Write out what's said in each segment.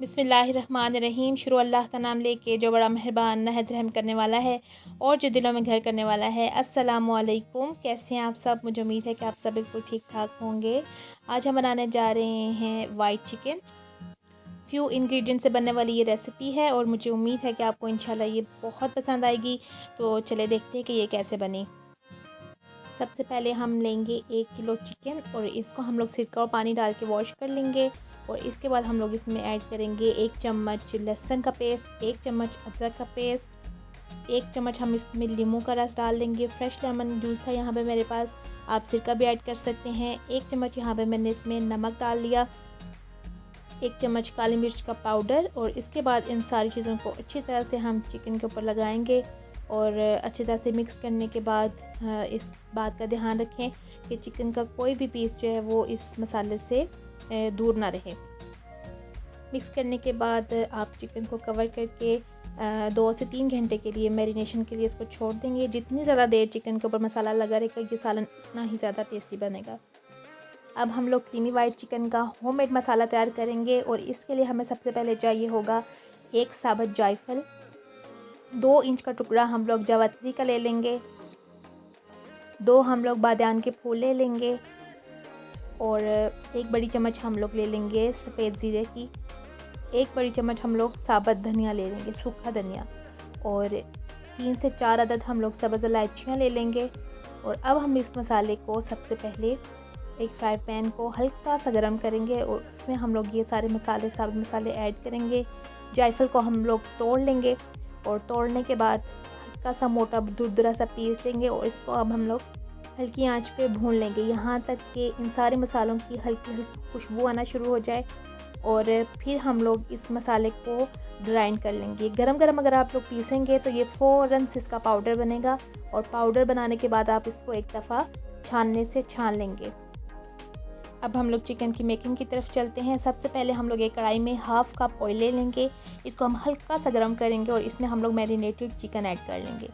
बिस्मिल्लाहिर्रहमानिर्रहीम। शुरू अल्लाह का नाम लेके जो बड़ा मेहरबान नहायत रहम करने वाला है और जो दिलों में घर करने वाला है। अस्सलामु अलैकुम, कैसे हैं आप सब? मुझे उम्मीद है कि आप सब बिल्कुल ठीक ठाक होंगे। आज हम बनाने जा रहे हैं वाइट चिकन। फ्यू इंग्रेडिएंट से बनने वाली ये रेसिपी है और मुझे उम्मीद है कि आपको इंशाल्लाह ये बहुत पसंद आएगी। तो चले देखते हैं कि ये कैसे बनी। सबसे पहले हम लेंगे 1 किलो चिकन और इसको हम लोग सिरका और पानी डाल के वॉश कर लेंगे। और इसके बाद हम लोग इसमें ऐड करेंगे 1 चम्मच लहसुन का पेस्ट, 1 चम्मच अदरक का पेस्ट, 1 चम्मच हम इसमें नींबू का रस डाल लेंगे। फ्रेश लेमन जूस था यहाँ पे मेरे पास, आप सिरका भी ऐड कर सकते हैं। 1 चम्मच यहाँ पे मैंने इसमें नमक डाल लिया, 1 चम्मच काली मिर्च का पाउडर। और इसके बाद इन सारी चीज़ों को अच्छी तरह से हम चिकन के ऊपर लगाएंगे और अच्छी तरह से मिक्स करने के बाद इस बात का ध्यान रखें कि चिकन का कोई भी पीस जो है वो इस मसाले से दूर ना रहे। मिक्स करने के बाद आप चिकन को कवर करके 2 से 3 घंटे के लिए मैरिनेशन के लिए इसको छोड़ देंगे। जितनी ज़्यादा देर चिकन के ऊपर मसाला लगा रहेगा ये सालन उतना ही ज़्यादा टेस्टी बनेगा। अब हम लोग क्रीमी वाइट चिकन का होममेड मसाला तैयार करेंगे और इसके लिए हमें सबसे पहले चाहिए होगा 1 साबुत जायफल, 2 इंच का टुकड़ा हम लोग जावित्री का ले लेंगे, 2 हम लोग बादियान के फूल ले लेंगे और 1 बड़ी चम्मच हम लोग ले लेंगे सफ़ेद ज़ीरे की, 1 बड़ी चम्मच हम लोग साबुत धनिया ले लेंगे, सूखा धनिया, और 3 से 4 अदद हम लोग सब्ज़ इलायचियाँ ले लेंगे। और अब हम इस मसाले को सबसे पहले एक फ्राई पैन को हल्का सा गर्म करेंगे और इसमें हम लोग ये सारे मसाले साबुत मसाले ऐड करेंगे। जायफल को हम लोग तोड़ लेंगे और तोड़ने के बाद हल्का सा मोटा दुरदुरा सा पीस लेंगे और इसको अब हम लोग हल्की आंच पे भून लेंगे यहाँ तक कि इन सारे मसालों की हल्की हल्की खुशबू आना शुरू हो जाए। और फिर हम लोग इस मसाले को ग्राइंड कर लेंगे। गरम गरम अगर आप लोग पीसेंगे तो ये फ़ौरन से इसका पाउडर बनेगा और पाउडर बनाने के बाद आप इसको एक दफ़ा छानने से छान लेंगे। अब हम लोग चिकन की मेकिंग की तरफ चलते हैं। सबसे पहले हम लोग एक कढ़ाई में 1/2 कप ऑयल ले लेंगे, इसको हम हल्का सा गर्म करेंगे और इसमें हम लोग मैरिनेटेड चिकन ऐड कर लेंगे।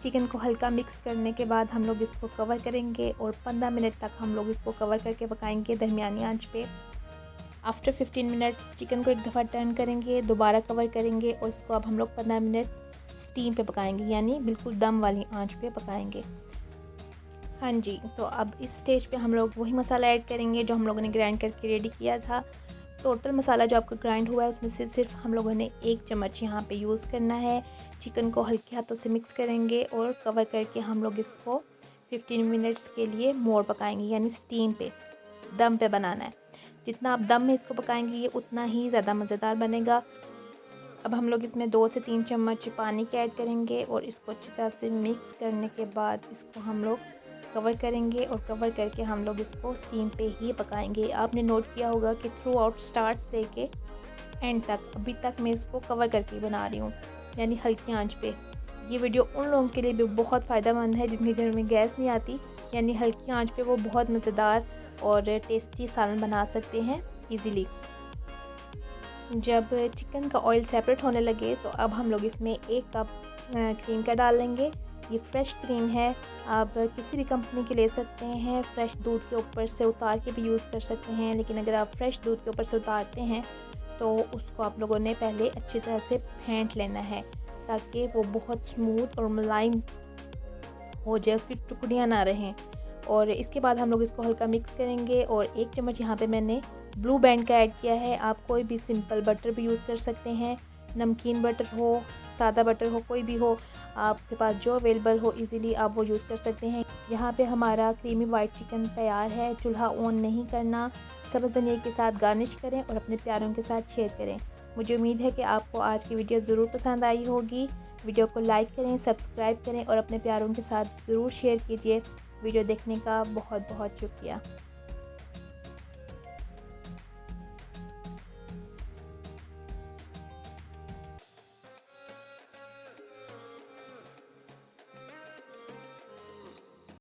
चिकन को हल्का मिक्स करने के बाद हम लोग इसको कवर करेंगे और 15 मिनट तक हम लोग इसको कवर करके पकाएंगे दरमियानी आंच पे। आफ्टर 15 मिनट चिकन को एक दफ़ा टर्न करेंगे, दोबारा कवर करेंगे और इसको अब हम लोग 15 मिनट स्टीम पे पकाएंगे, यानी बिल्कुल दम वाली आंच पे पकाएंगे। हाँ जी, तो अब इस स्टेज पे हम लोग वही मसाला ऐड करेंगे जो हम लोगों ने ग्राइंड करके रेडी किया था। टोटल मसाला जो आपका ग्राइंड हुआ है उसमें से सिर्फ हम लोगों ने 1 चम्मच यहाँ पे यूज़ करना है। चिकन को हल्के हाथों से मिक्स करेंगे और कवर करके हम लोग इसको 15 मिनट्स के लिए मोर पकाएंगे, यानी स्टीम पे दम पे बनाना है। जितना आप दम में इसको पकाएंगे ये उतना ही ज़्यादा मज़ेदार बनेगा। अब हम लोग इसमें 2 से 3 चम्मच पानी के ऐड करेंगे और इसको अच्छी तरह से मिक्स करने के बाद इसको हम लोग कवर करेंगे और कवर करके हम लोग इसको स्टीम पे ही पकाएंगे। आपने नोट किया होगा कि थ्रू आउट स्टार्ट से लेके एंड तक अभी तक मैं इसको कवर करके बना रही हूँ, यानी हल्की आंच पे। ये वीडियो उन लोगों के लिए भी बहुत फ़ायदेमंद है जिनके घर में गैस नहीं आती, यानी हल्की आंच पे वो बहुत मज़ेदार और टेस्टी सालन बना सकते हैं ईज़िली। जब चिकन का ऑयल सेपरेट होने लगे तो अब हम लोग इसमें 1 कप क्रीम का डाल लेंगे। ये फ्रेश क्रीम है, आप किसी भी कंपनी की ले सकते हैं। फ्रेश दूध के ऊपर से उतार के भी यूज़ कर सकते हैं, लेकिन अगर आप फ्रेश दूध के ऊपर से उतारते हैं तो उसको आप लोगों ने पहले अच्छी तरह से फेंट लेना है ताकि वो बहुत स्मूथ और मुलायम हो जाए, उसकी टुकड़ियाँ ना रहें। और इसके बाद हम लोग इसको हल्का मिक्स करेंगे और 1 चम्मच यहाँ पे मैंने ब्लू बैंड का ऐड किया है। आप कोई भी सिंपल बटर भी यूज़ कर सकते हैं, नमकीन बटर हो, सादा बटर हो, कोई भी हो आपके पास जो अवेलेबल हो इजीली आप वो यूज़ कर सकते हैं। यहाँ पे हमारा क्रीमी वाइट चिकन तैयार है। चूल्हा ऑन नहीं करना, सब्ज़ धनिया के साथ गार्निश करें और अपने प्यारों के साथ शेयर करें। मुझे उम्मीद है कि आपको आज की वीडियो ज़रूर पसंद आई होगी। वीडियो को लाइक करें, सब्सक्राइब करें और अपने प्यारों के साथ ज़रूर शेयर कीजिए। वीडियो देखने का बहुत बहुत शुक्रिया।